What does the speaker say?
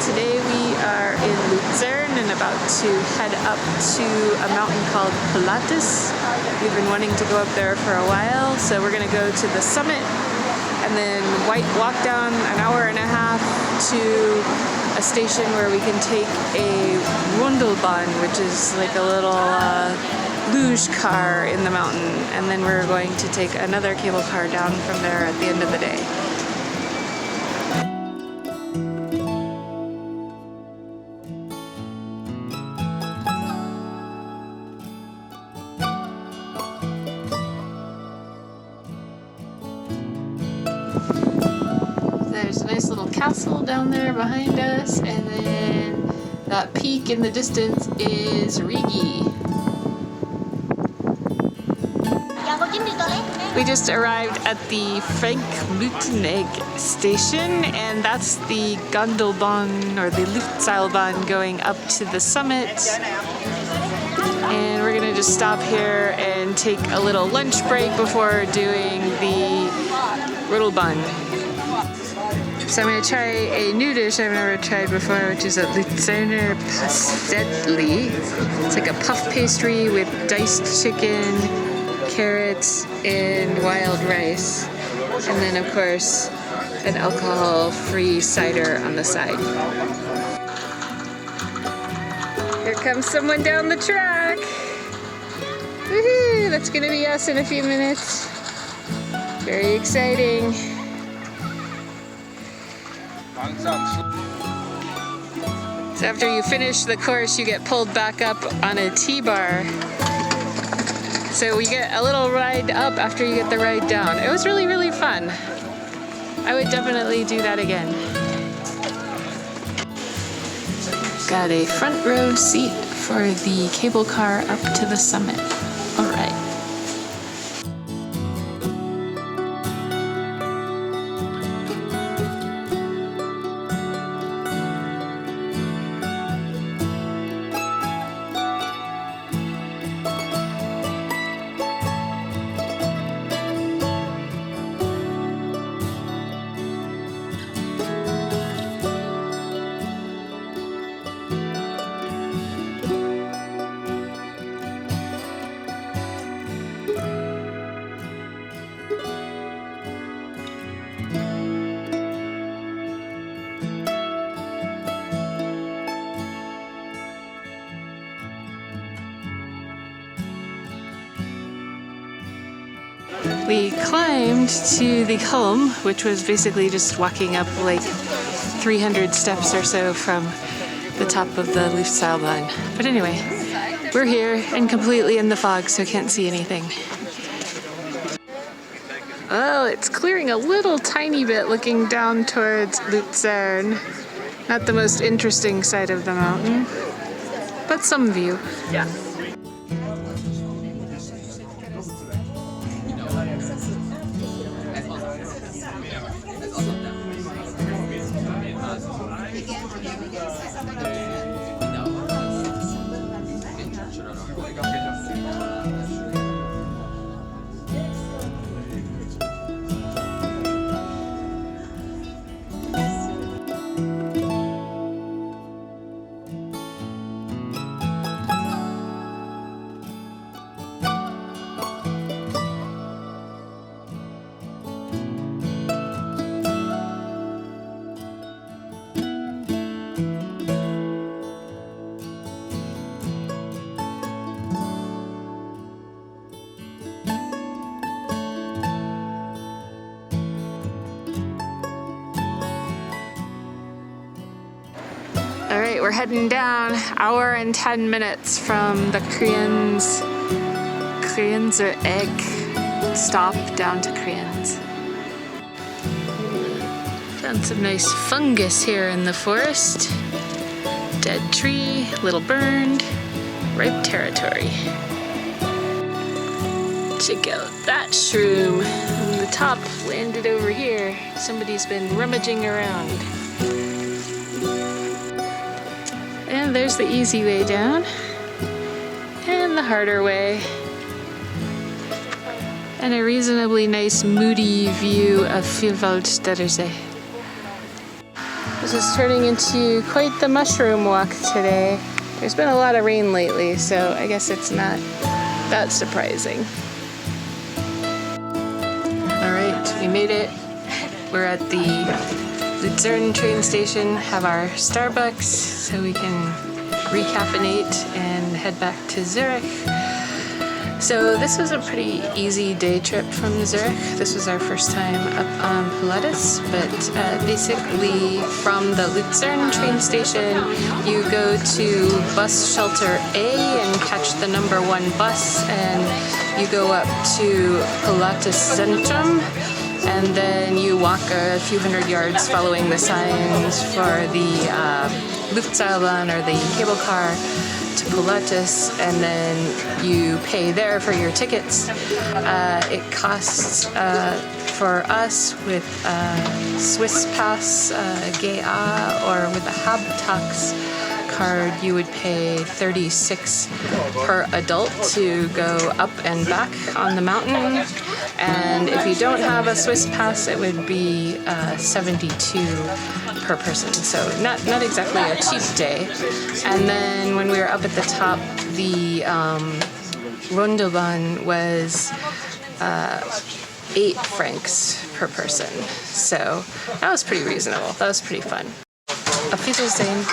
Today we are in Luzern and about to head up to a mountain called Pilatus. We've been wanting to go up there for a while, so we're going to go to the summit and then walk down an hour and a half to a station where we can take a Rodelbahn, which is like a little luge car in the mountain, and then we're going to take another cable car down from there at the end of the day. There's a nice little castle down there behind us, and then that peak in the distance is Rigi. We just arrived at the Frank-Lutenegg station, and that's the Gondelbahn or the Luftseilbahn going up to the summit. And we're gonna just stop here and take a little lunch break before doing the Rodelbahn. So I'm going to try a new dish I've never tried before, which is a Luzerner Pastetli. It's like a puff pastry with diced chicken, carrots, and wild rice. And then, of course, an alcohol-free cider on the side. Here comes someone down the track! Woohoo! That's going to be us in a few minutes. Very exciting. So after you finish the course, you get pulled back up on a T-bar. So we get a little ride up after you get the ride down. It was really, really fun. I would definitely do that again. Got a front row seat for the cable car up to the summit. All right. We climbed to the Kulm, which was basically just walking up like 300 steps or so from the top of the Luftseilbahn. But anyway, we're here and completely in the fog, so can't see anything. Oh, it's clearing a little tiny bit looking down towards Luzern. Not the most interesting side of the mountain, but some view. Yeah. All right, we're heading down, hour and 10 minutes from the Kriens or Egg stop down to Kriens. Found some nice fungus here in the forest. Dead tree, little burned, ripe territory. Check out that shroom. And the top landed over here. Somebody's been rummaging around. And there's the easy way down, and the harder way. and a reasonably nice moody view of Vierwaldstättersee. This is turning into quite the mushroom walk today. There's been a lot of rain lately, so I guess it's not that surprising. Alright, we made it. We're at the Luzern train station, have our Starbucks so we can recaffeinate and head back to Zurich. So this was a pretty easy day trip from Zurich. This was our first time up on Pilatus, but basically from the Luzern train station you go to bus shelter A and catch the number 1 bus, and you go up to Pilatus Zentrum, and then you walk a few hundred yards following the signs for the Luftseilbahn or the cable car to Pilatus, and then you pay there for your tickets. It costs for us with Swiss Pass, GA, or with a Halbtax card, you would pay 36 per adult to go up and back on the mountain, and if you don't have a Swiss Pass it would be 72 per person, so not exactly a cheap day. And then when we were up at the top, the Rodelbahn was 8 francs per person, so that was pretty reasonable. That was pretty fun. Auf Wiedersehen.